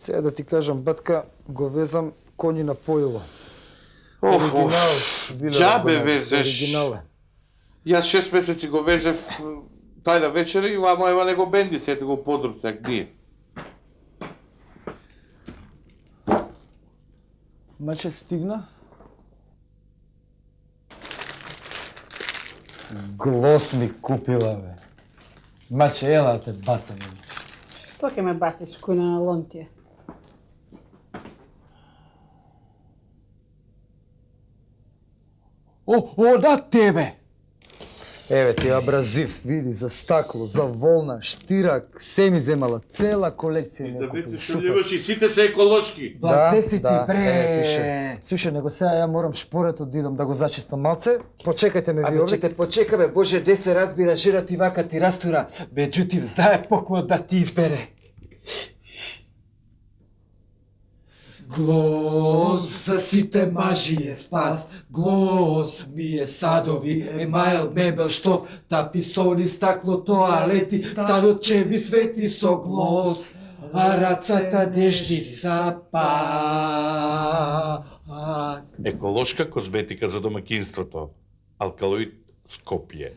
Сега да ти кажам, батка, го везам коњи на поило. Оригинал, Виле Џабе Рабанов, везеш. оригинал е. Јас 6 месеци го везев тајна вечера и вама ева него бенди, сете го подроб сега гние. Маче стигна? Глос ми купила, бе. Маче, ела те бацам. Што ќе ме батиш, кујна на лонтија? О, на тебе! Еве ти абразив, види, за стакло, за волна, штирак, се ми земала, цела колекција ми За е вите што љубиш и сите се еколошки. Ба, се си ти, бре! Слушај, него сега ја морам шпорето да идам да го зачистам малце. Почекајте ме ви Абе, овде. че те почека, бе, Боже, де се разбира, жира ти вака ти растура. Меđutim, знае поклон да ти избере. Глос за сите мажи е спас, глос ми е садови, емайл, мебел, штоф, таписони, стакло, тоалети, старочеви свети со глос, а рацата нежни сапа. Еколошка козметика за домаќинството. Алкалоид Скопје.